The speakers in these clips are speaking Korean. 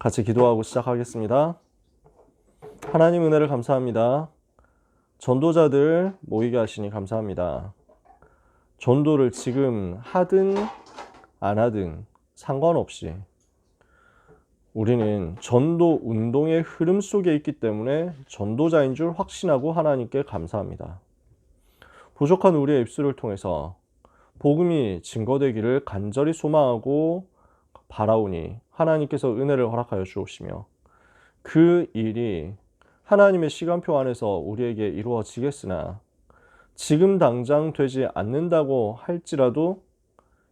같이 기도하고 시작하겠습니다. 하나님 은혜를 감사합니다. 전도자들 모이게 하시니 감사합니다. 전도를 지금 하든 안 하든 상관없이 우리는 전도 운동의 흐름 속에 있기 때문에 전도자인 줄 확신하고 하나님께 감사합니다. 부족한 우리의 입술을 통해서 복음이 증거되기를 간절히 소망하고 바라오니 하나님께서 은혜를 허락하여 주옵시며 그 일이 하나님의 시간표 안에서 우리에게 이루어지겠으나 지금 당장 되지 않는다고 할지라도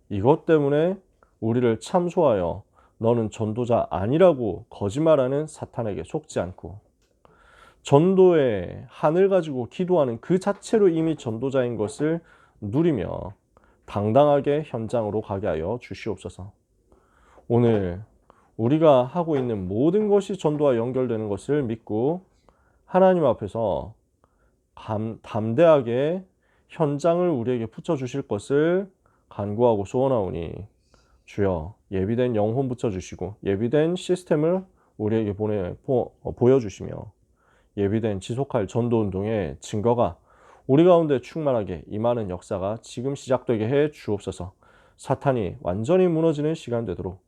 이것 때문에 우리를 참소하여 너는 전도자 아니라고 거짓말하는 사탄에게 속지 않고 전도의 한을 가지고 기도하는 그 자체로 이미 전도자인 것을 누리며 당당하게 현장으로 가게 하여 주시옵소서. 오늘 우리가 하고 있는 모든 것이 전도와 연결되는 것을 믿고 하나님 앞에서 담대하게 현장을 우리에게 붙여주실 것을 간구하고 소원하오니 주여 예비된 영혼 붙여주시고 예비된 시스템을 우리에게 보여주시며 예비된 지속할 전도운동의 증거가 우리 가운데 충만하게 임하는 역사가 지금 시작되게 해 주옵소서. 사탄이 완전히 무너지는 시간 되도록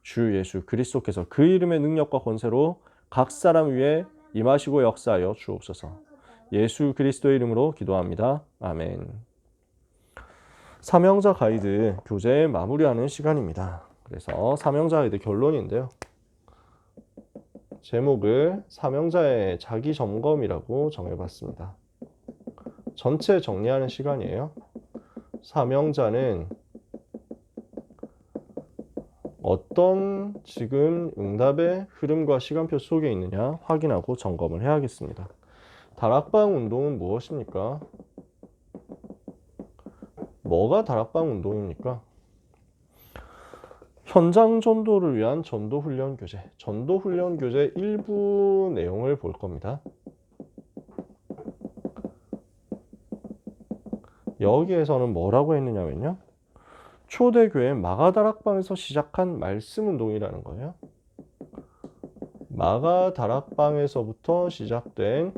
주 예수 그리스도께서 그 이름의 능력과 권세로 각 사람 위에 임하시고 역사하여 주옵소서. 예수 그리스도의 이름으로 기도합니다. 아멘. 사명자 가이드 교재 마무리하는 시간입니다. 그래서 사명자 가이드 결론인데요. 제목을 사명자의 자기 점검이라고 정해봤습니다. 전체 정리하는 시간이에요. 사명자는 어떤 지금 응답의 흐름과 시간표 속에 있느냐 확인하고 점검을 해야겠습니다. 다락방 운동은 무엇입니까? 뭐가 다락방 운동입니까? 현장 전도를 위한 전도훈련 교재, 전도훈련 교재 일부 내용을 볼 겁니다. 여기에서는 뭐라고 했느냐면요. 초대교회 마가다락방에서 시작한 말씀 운동이라는 거예요. 마가다락방에서부터 시작된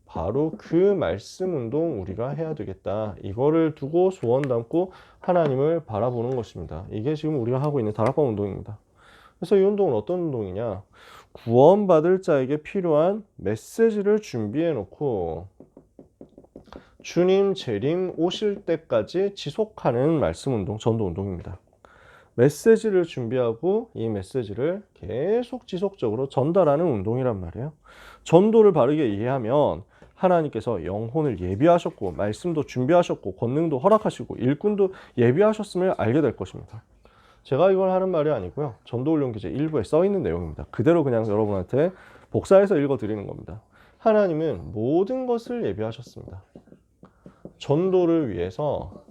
바로 그 말씀 운동 우리가 해야 되겠다. 이거를 두고 소원 담고 하나님을 바라보는 것입니다. 이게 지금 우리가 하고 있는 다락방 운동입니다. 그래서 이 운동은 어떤 운동이냐? 구원받을 자에게 필요한 메시지를 준비해 놓고 주님 재림 오실 때까지 지속하는 말씀 운동, 전도 운동입니다. 메시지를 준비하고 이 메시지를 계속 지속적으로 전달하는 운동이란 말이에요. 전도를 바르게 이해하면 하나님께서 영혼을 예비하셨고 말씀도 준비하셨고 권능도 허락하시고 일꾼도 예비하셨음을 알게 될 것입니다. 제가 이걸 하는 말이 아니고요. 전도훈련 교재 일부에 써 있는 내용입니다. 그대로 그냥 여러분한테 복사해서 읽어드리는 겁니다. 하나님은 모든 것을 예비하셨습니다. 전도를 위해서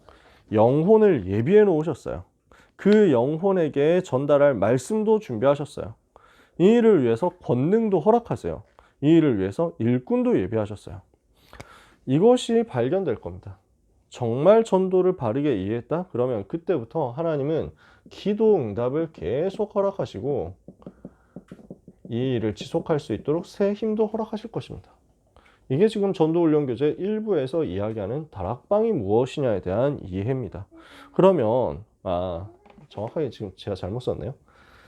영혼을 예비해 놓으셨어요. 그 영혼에게 전달할 말씀도 준비하셨어요. 이 일을 위해서 권능도 허락하세요. 이 일을 위해서 일꾼도 예비하셨어요. 이것이 발견될 겁니다. 정말 전도를 바르게 이해했다? 그러면 그때부터 하나님은 기도 응답을 계속 허락하시고 이 일을 지속할 수 있도록 새 힘도 허락하실 것입니다. 이게 지금 전도훈련교재 1부에서 이야기하는 다락방이 무엇이냐에 대한 이해입니다. 그러면 정확하게 지금 제가 잘못 썼네요.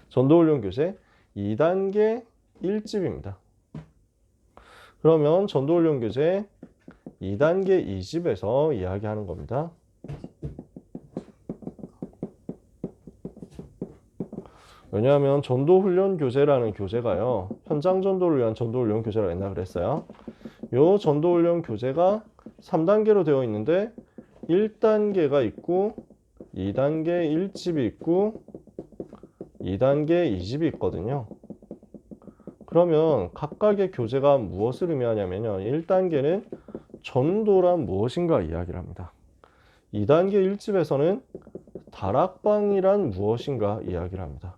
전도훈련교재 2단계 1집입니다. 그러면 전도훈련교재 2단계 2집에서 이야기하는 겁니다. 왜냐하면 전도훈련교재라는 교재가요. 현장 전도를 위한 전도훈련 교재라고 옛날에 그랬어요. 요 전도훈련 교재가 3단계로 되어 있는데 1단계가 있고 2단계 1집이 있고 2단계 2집이 있거든요. 그러면 각각의 교재가 무엇을 의미하냐면요. 1단계는 전도란 무엇인가 이야기를 합니다. 2단계 1집에서는 다락방이란 무엇인가 이야기를 합니다.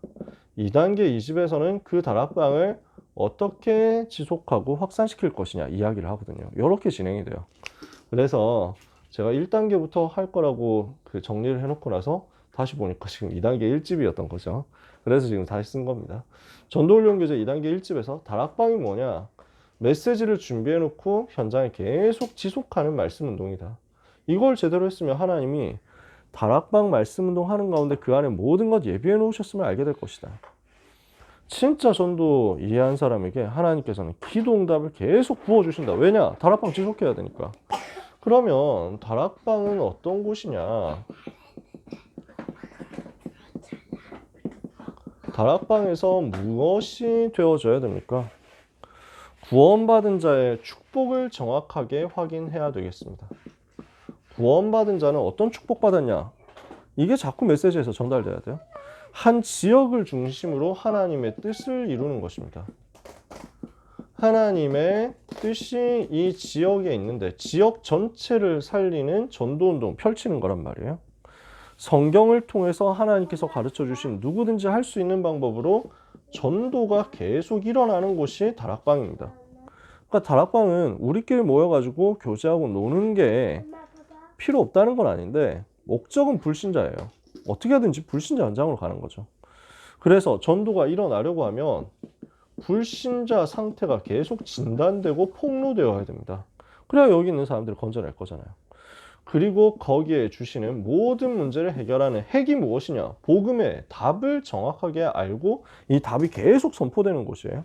2단계 2집에서는 그 다락방을 어떻게 지속하고 확산시킬 것이냐 이야기를 하거든요. 이렇게 진행이 돼요. 그래서 제가 1단계부터 할 거라고 정리를 해놓고 나서 다시 보니까 지금 2단계 1집이었던 거죠. 그래서 지금 다시 쓴 겁니다. 전도훈련교재 2단계 1집에서 다락방이 뭐냐? 메시지를 준비해 놓고 현장에 계속 지속하는 말씀 운동이다. 이걸 제대로 했으면 하나님이 다락방 말씀 운동 하는 가운데 그 안에 모든 것 예비해 놓으셨음을 알게 될 것이다. 진짜 전도 이해한 사람에게 하나님께서는 기도 응답을 계속 부어주신다. 왜냐? 다락방 지속해야 되니까. 그러면 다락방은 어떤 곳이냐? 다락방에서 무엇이 되어져야 됩니까? 구원받은 자의 축복을 정확하게 확인해야 되겠습니다. 구원받은 자는 어떤 축복받았냐? 이게 자꾸 메시지에서 전달돼야 돼요. 한 지역을 중심으로 하나님의 뜻을 이루는 것입니다. 하나님의 뜻이 이 지역에 있는데 지역 전체를 살리는 전도운동 펼치는 거란 말이에요. 성경을 통해서 하나님께서 가르쳐 주신 누구든지 할 수 있는 방법으로 전도가 계속 일어나는 곳이 다락방입니다. 그러니까 다락방은 우리끼리 모여가지고 교제하고 노는 게 필요 없다는 건 아닌데 목적은 불신자예요. 어떻게 하든지 불신자 현장으로 가는 거죠. 그래서 전도가 일어나려고 하면 불신자 상태가 계속 진단되고 폭로되어야 됩니다. 그래야 여기 있는 사람들을 건져낼 거잖아요. 그리고 거기에 주시는 모든 문제를 해결하는 핵이 무엇이냐? 복음의 답을 정확하게 알고 이 답이 계속 선포되는 곳이에요.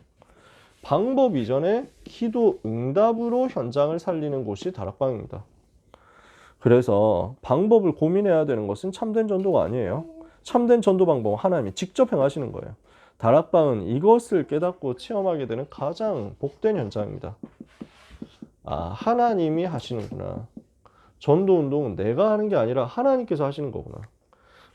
방법 이전에 기도 응답으로 현장을 살리는 곳이 다락방입니다. 그래서 방법을 고민해야 되는 것은 참된 전도가 아니에요. 참된 전도 방법은 하나님이 직접 행하시는 거예요. 다락방은 이것을 깨닫고 체험하게 되는 가장 복된 현장입니다. 아, 하나님이 하시는구나. 전도운동은 내가 하는 게 아니라 하나님께서 하시는 거구나.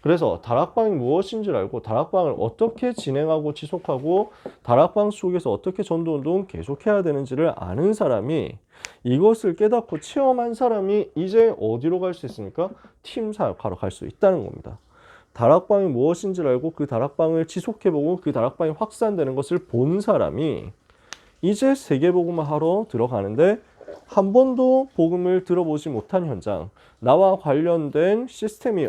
그래서 다락방이 무엇인지를 알고 다락방을 어떻게 진행하고 지속하고 다락방 속에서 어떻게 전도운동을 계속해야 되는지를 아는 사람이 이것을 깨닫고 체험한 사람이 이제 어디로 갈 수 있습니까? 팀 사역하러 갈 수 있다는 겁니다. 다락방이 무엇인지를 알고 그 다락방을 지속해보고 그 다락방이 확산되는 것을 본 사람이 이제 세계복음을 하러 들어가는데 한 번도 복음을 들어보지 못한 현장, 나와 관련된 시스템이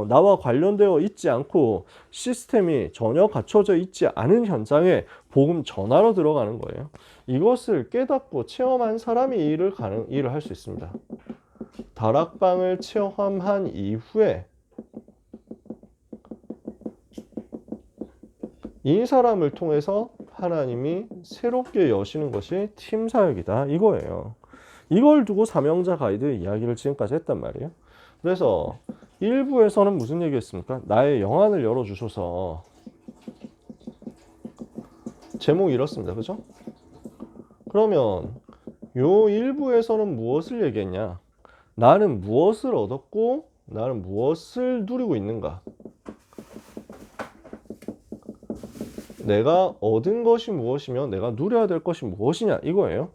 나와 관련되어 있지 않고 시스템이 전혀 갖춰져 있지 않은 현장에 복음 전하러 들어가는 거예요. 이것을 깨닫고 체험한 사람이 일을 할 수 있습니다. 다락방을 체험한 이후에 이 사람을 통해서 하나님이 새롭게 여시는 것이 팀 사역이다 이거예요. 이걸 두고 사명자 가이드 이야기를 지금까지 했단 말이에요. 그래서 1부에서는 무슨 얘기했습니까? 나의 영안을 열어주소서. 제목이 이렇습니다. 그죠? 그러면 요 1부에서는 무엇을 얘기했냐? 나는 무엇을 얻었고 나는 무엇을 누리고 있는가? 내가 얻은 것이 무엇이며 내가 누려야 될 것이 무엇이냐 이거예요.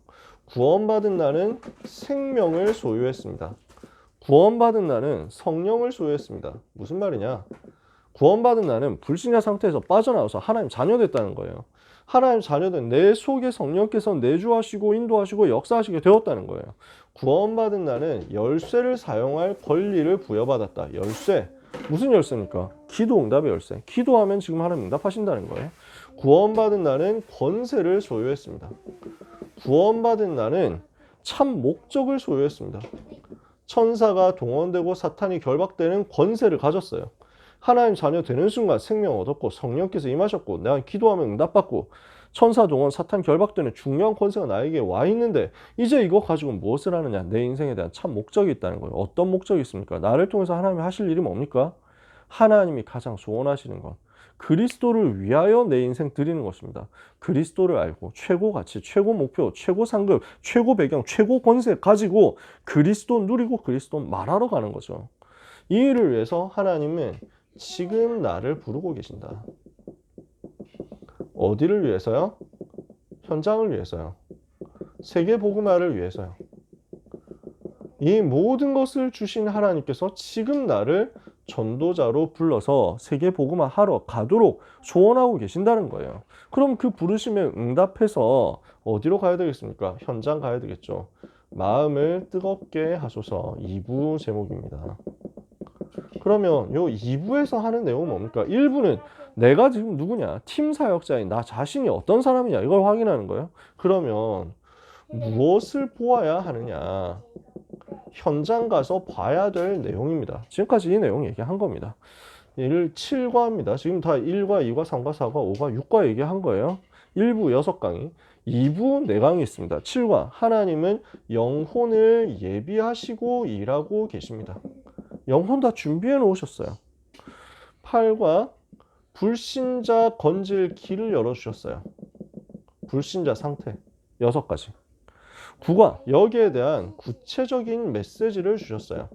구원받은 나는 생명을 소유했습니다. 구원받은 나는 성령을 소유했습니다. 무슨 말이냐? 구원받은 나는 불신자 상태에서 빠져나와서 하나님 자녀 됐다는 거예요. 하나님 자녀된 내 속에 성령께서 내주하시고 인도하시고 역사하시게 되었다는 거예요. 구원받은 나는 열쇠를 사용할 권리를 부여받았다. 열쇠. 무슨 열쇠입니까? 기도 응답의 열쇠. 기도하면 지금 하나님 응답하신다는 거예요. 구원받은 나는 권세를 소유했습니다. 구원받은 나는 참 목적을 소유했습니다. 천사가 동원되고 사탄이 결박되는 권세를 가졌어요. 하나님 자녀 되는 순간 생명 얻었고 성령께서 임하셨고 내가 기도하면 응답받고 천사 동원 사탄 결박되는 중요한 권세가 나에게 와 있는데 이제 이거 가지고 무엇을 하느냐? 내 인생에 대한 참 목적이 있다는 거예요. 어떤 목적이 있습니까? 나를 통해서 하나님이 하실 일이 뭡니까? 하나님이 가장 소원하시는 것. 그리스도를 위하여 내 인생 드리는 것입니다. 그리스도를 알고 최고 가치, 최고 목표, 최고 상급, 최고 배경, 최고 권세 가지고 그리스도 누리고 그리스도 말하러 가는 거죠. 이 일을 위해서 하나님은 지금 나를 부르고 계신다. 어디를 위해서요? 현장을 위해서요. 세계 복음화를 위해서요. 이 모든 것을 주신 하나님께서 지금 나를 전도자로 불러서 세계 복음화 하러 가도록 소원하고 계신다는 거예요. 그럼 그 부르심에 응답해서 어디로 가야 되겠습니까? 현장 가야 되겠죠. 마음을 뜨겁게 하소서 2부 제목입니다. 그러면 요 2부에서 하는 내용은 뭡니까? 1부는 내가 지금 누구냐? 팀 사역자인 나 자신이 어떤 사람이냐? 이걸 확인하는 거예요. 그러면 무엇을 보아야 하느냐? 현장 가서 봐야 될 내용입니다. 지금까지 이 내용 얘기한 겁니다. 7과입니다. 지금 다 1과, 2과, 3과, 4과, 5과, 6과 얘기한 거예요. 1부 6강의, 2부 4강이 있습니다. 7과 하나님은 영혼을 예비하시고 일하고 계십니다. 영혼 다 준비해 놓으셨어요. 8과 불신자 건질 길을 열어주셨어요. 불신자 상태 6가지. 9과 여기에 대한 구체적인 메시지를 주셨어요.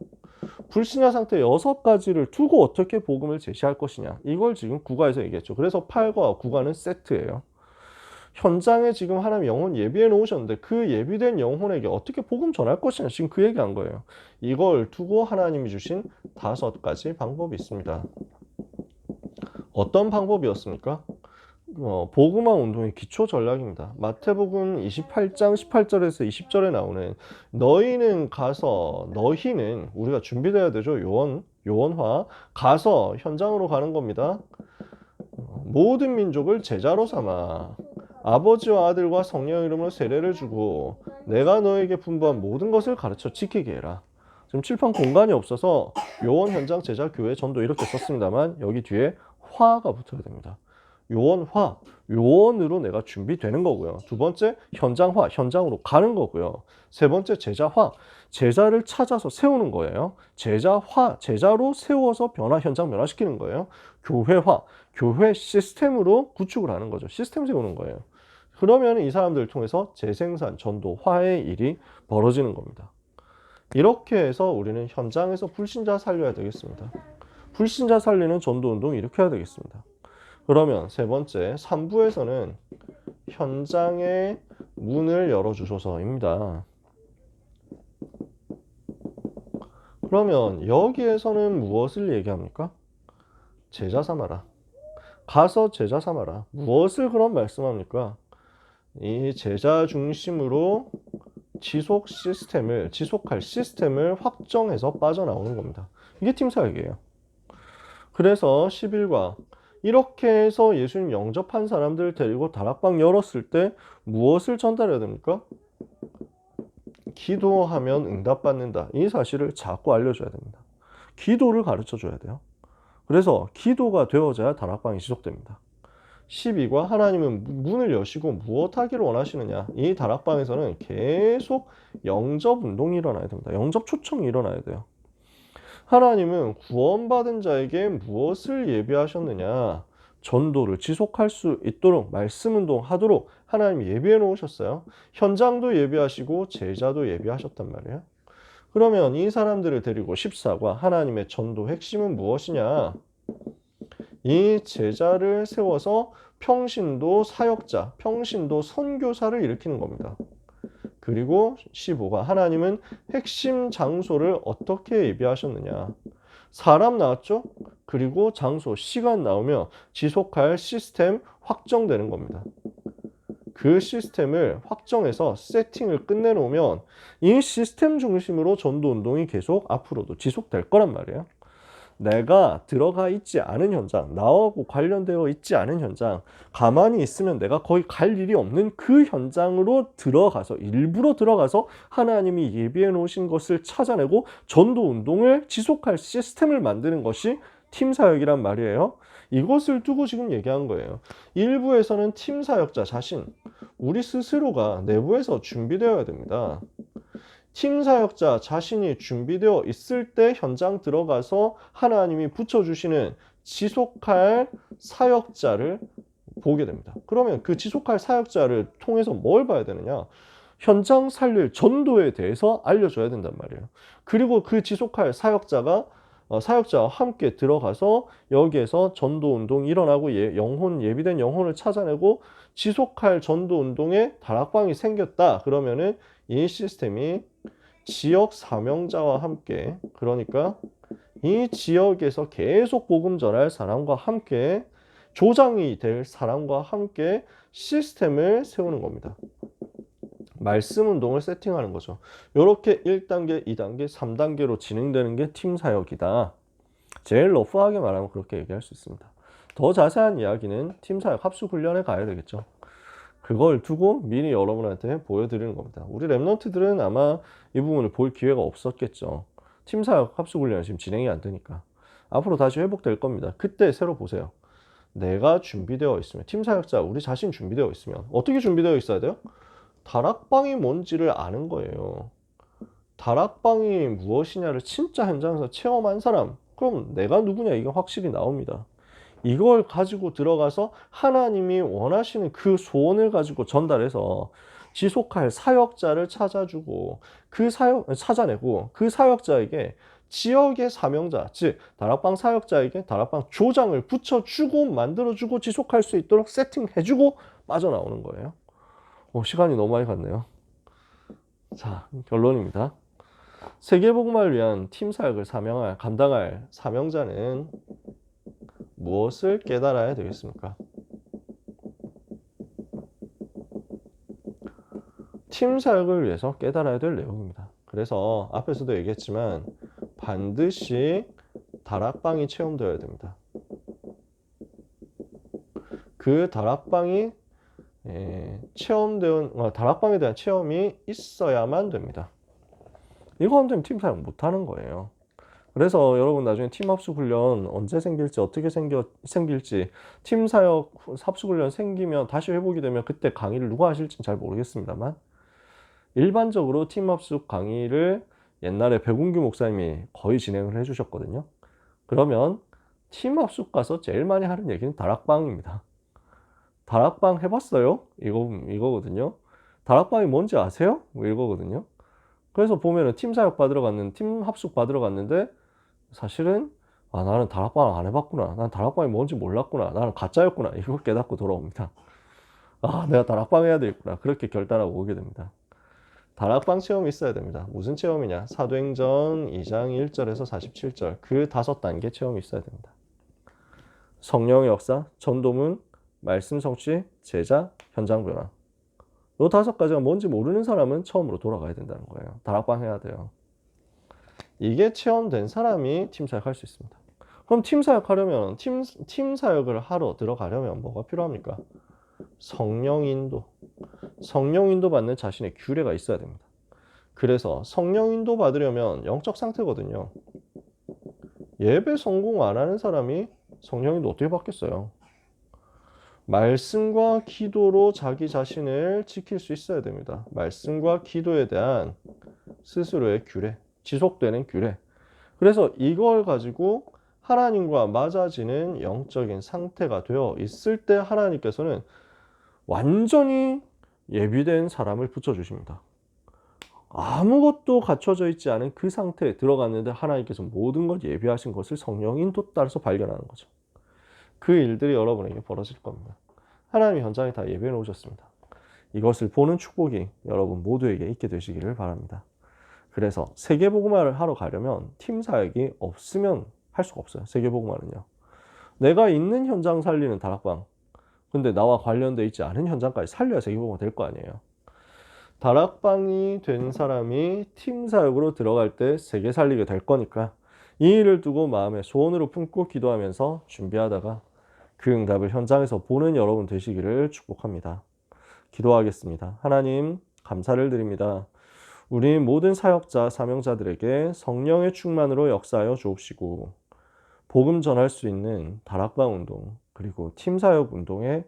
불신자 상태 6가지를 두고 어떻게 복음을 제시할 것이냐. 이걸 지금 9과에서 얘기했죠. 그래서 8과 9과는 세트예요. 현장에 지금 하나님 영혼 예비해 놓으셨는데 그 예비된 영혼에게 어떻게 복음 전할 것이냐. 지금 그 얘기한 거예요. 이걸 두고 하나님이 주신 5가지 방법이 있습니다. 어떤 방법이었습니까? 복음화 운동의 기초 전략입니다. 마태복음 28장 18절에서 20절에 나오는 너희는 가서, 너희는 우리가 준비되어야 되죠. 요원화 가서 현장으로 가는 겁니다. 모든 민족을 제자로 삼아 아버지와 아들과 성령의 이름으로 세례를 주고 내가 너에게 분부한 모든 것을 가르쳐 지키게 해라. 지금 칠판 공간이 없어서 요원, 현장, 제자, 교회, 전도 이렇게 썼습니다만 여기 뒤에 화가 붙어야 됩니다. 요원화, 요원으로 내가 준비되는 거고요. 두 번째 현장화, 현장으로 가는 거고요. 세 번째 제자화, 제자를 찾아서 세우는 거예요. 제자화, 제자로 세워서 현장 변화시키는 거예요. 교회화, 교회 시스템으로 구축을 하는 거죠. 시스템 세우는 거예요. 그러면 이 사람들을 통해서 재생산, 전도, 화의 일이 벌어지는 겁니다. 이렇게 해서 우리는 현장에서 불신자 살려야 되겠습니다. 불신자 살리는 전도 운동 이렇게 해야 되겠습니다. 그러면 세 번째 3부에서는 현장의 문을 열어주소서입니다. 그러면 여기에서는 무엇을 얘기합니까? 제자 삼아라. 가서 제자 삼아라. 무엇을 그런 말씀합니까? 이 제자 중심으로 지속할 시스템을 확정해서 빠져나오는 겁니다. 이게 팀 사역이에요. 그래서 11과 이렇게 해서 예수님 영접한 사람들 데리고 다락방 열었을 때 무엇을 전달해야 됩니까? 기도하면 응답받는다. 이 사실을 자꾸 알려줘야 됩니다. 기도를 가르쳐 줘야 돼요. 그래서 기도가 되어져야 다락방이 지속됩니다. 12과 하나님은 문을 여시고 무엇하기를 원하시느냐. 이 다락방에서는 계속 영접 운동이 일어나야 됩니다. 영접 초청이 일어나야 돼요. 하나님은 구원받은 자에게 무엇을 예비하셨느냐? 전도를 지속할 수 있도록 말씀 운동하도록 하나님이 예비해 놓으셨어요. 현장도 예비하시고 제자도 예비하셨단 말이에요. 그러면 이 사람들을 데리고 14과 하나님의 전도 핵심은 무엇이냐? 이 제자를 세워서 평신도 사역자, 평신도 선교사를 일으키는 겁니다. 그리고 15가 하나님은 핵심 장소를 어떻게 예비하셨느냐. 사람 나왔죠? 그리고 장소, 시간 나오며 지속할 시스템 확정되는 겁니다. 그 시스템을 확정해서 세팅을 끝내놓으면 이 시스템 중심으로 전도운동이 계속 앞으로도 지속될 거란 말이에요. 내가 들어가 있지 않은 현장, 나하고 관련되어 있지 않은 현장, 가만히 있으면 내가 거의 갈 일이 없는 그 현장으로 들어가서, 일부러 들어가서 하나님이 예비해 놓으신 것을 찾아내고 전도 운동을 지속할 시스템을 만드는 것이 팀 사역이란 말이에요. 이것을 두고 지금 얘기한 거예요. 일부에서는 팀 사역자 자신, 우리 스스로가 내부에서 준비되어야 됩니다. 팀 사역자 자신이 준비되어 있을 때 현장 들어가서 하나님이 붙여주시는 지속할 사역자를 보게 됩니다. 그러면 그 지속할 사역자를 통해서 뭘 봐야 되느냐? 현장 살릴 전도에 대해서 알려줘야 된단 말이에요. 그리고 그 지속할 사역자가 사역자와 함께 들어가서 여기에서 전도 운동이 일어나고 예비된 영혼을 찾아내고 지속할 전도 운동에 다락방이 생겼다. 그러면은 이 시스템이 지역 사명자와 함께, 그러니까 이 지역에서 계속 복음 전할 사람과 함께, 조장이 될 사람과 함께 시스템을 세우는 겁니다. 말씀 운동을 세팅하는 거죠. 이렇게 1단계, 2단계, 3단계로 진행되는 게 팀 사역이다. 제일 러프하게 말하면 그렇게 얘기할 수 있습니다. 더 자세한 이야기는 팀사역 합숙훈련에 가야 되겠죠. 그걸 두고 미리 여러분한테 보여드리는 겁니다. 우리 랩런트들은 아마 이 부분을 볼 기회가 없었겠죠. 팀사역 합숙훈련이 지금 진행이 안 되니까. 앞으로 다시 회복될 겁니다. 그때 새로 보세요. 내가 준비되어 있으면, 팀사역자 우리 자신 준비되어 있으면 어떻게 준비되어 있어야 돼요? 다락방이 뭔지를 아는 거예요. 다락방이 무엇이냐를 진짜 현장에서 체험한 사람, 그럼 내가 누구냐 이게 확실히 나옵니다. 이걸 가지고 들어가서 하나님이 원하시는 그 소원을 가지고 전달해서 지속할 사역자를 찾아내고 그 사역자에게 지역의 사명자, 즉 다락방 사역자에게 다락방 조장을 붙여주고 만들어주고 지속할 수 있도록 세팅해주고 빠져나오는 거예요. 시간이 너무 많이 갔네요. 자, 결론입니다. 세계복음화를 위한 팀 사역을 감당할 사명자는 무엇을 깨달아야 되겠습니까? 팀 사역을 위해서 깨달아야 될 내용입니다. 그래서 앞에서도 얘기했지만 반드시 다락방이 체험되어야 됩니다. 그 다락방이 다락방에 대한 체험이 있어야만 됩니다. 이거 안 되면 팀 사역 못하는 거예요. 그래서 여러분 나중에 팀 합숙훈련 언제 생길지 어떻게 생길지 팀 사역 합숙훈련 생기면 다시 회복이 되면 그때 강의를 누가 하실지는 잘 모르겠습니다만 일반적으로 팀 합숙 강의를 옛날에 백운규 목사님이 거의 진행을 해주셨거든요. 그러면 팀 합숙 가서 제일 많이 하는 얘기는 다락방입니다. 다락방 해봤어요? 이거거든요. 다락방이 뭔지 아세요? 이거거든요. 그래서 보면은 팀 합숙 받으러 갔는데 사실은 나는 다락방 안 해봤구나. 난 다락방이 뭔지 몰랐구나. 나는 가짜였구나. 이걸 깨닫고 돌아옵니다. 내가 다락방 해야 되겠구나. 그렇게 결단하고 오게 됩니다. 다락방 체험이 있어야 됩니다. 무슨 체험이냐? 사도행전 2장 1절에서 47절 그 5단계 체험이 있어야 됩니다. 성령의 역사, 전도문, 말씀 성취, 제자, 현장 변화. 이 5가지가 뭔지 모르는 사람은 처음으로 돌아가야 된다는 거예요. 다락방 해야 돼요. 이게 체험된 사람이 팀 사역할 수 있습니다. 그럼 팀 사역하려면 팀 사역을 하러 들어가려면 뭐가 필요합니까? 성령 인도 받는 자신의 규례가 있어야 됩니다. 그래서 성령 인도 받으려면 영적 상태거든요. 예배 성공 안 하는 사람이 성령 인도 어떻게 받겠어요? 말씀과 기도로 자기 자신을 지킬 수 있어야 됩니다. 말씀과 기도에 대한 스스로의 규례, 지속되는 규례. 그래서 이걸 가지고 하나님과 맞아지는 영적인 상태가 되어 있을 때 하나님께서는 완전히 예비된 사람을 붙여주십니다. 아무것도 갖춰져 있지 않은 그 상태에 들어갔는데 하나님께서 모든 걸 예비하신 것을 성령 인도 따라서 발견하는 거죠. 그 일들이 여러분에게 벌어질 겁니다. 하나님이 현장에 다 예배해 놓으셨습니다. 이것을 보는 축복이 여러분 모두에게 있게 되시기를 바랍니다. 그래서 세계복음화를 하러 가려면 팀 사역이 없으면 할 수가 없어요. 세계복음화는요. 내가 있는 현장 살리는 다락방, 근데 나와 관련돼 있지 않은 현장까지 살려야 세계복음화 될 거 아니에요. 다락방이 된 사람이 팀 사역으로 들어갈 때 세계 살리게 될 거니까 이 일을 두고 마음에 소원으로 품고 기도하면서 준비하다가 그 응답을 현장에서 보는 여러분 되시기를 축복합니다. 기도하겠습니다. 하나님 감사를 드립니다. 우리 모든 사역자, 사명자들에게 성령의 충만으로 역사하여 주옵시고 복음 전할 수 있는 다락방 운동 그리고 팀 사역 운동의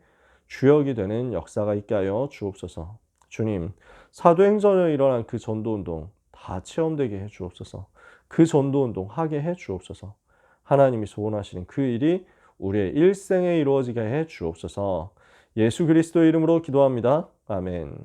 주역이 되는 역사가 있게 하여 주옵소서. 주님, 사도행전에 일어난 그 전도운동 다 체험되게 해 주옵소서. 그 전도운동 하게 해 주옵소서. 하나님이 소원하시는 그 일이 우리의 일생에 이루어지게 해 주옵소서. 예수 그리스도의 이름으로 기도합니다. 아멘.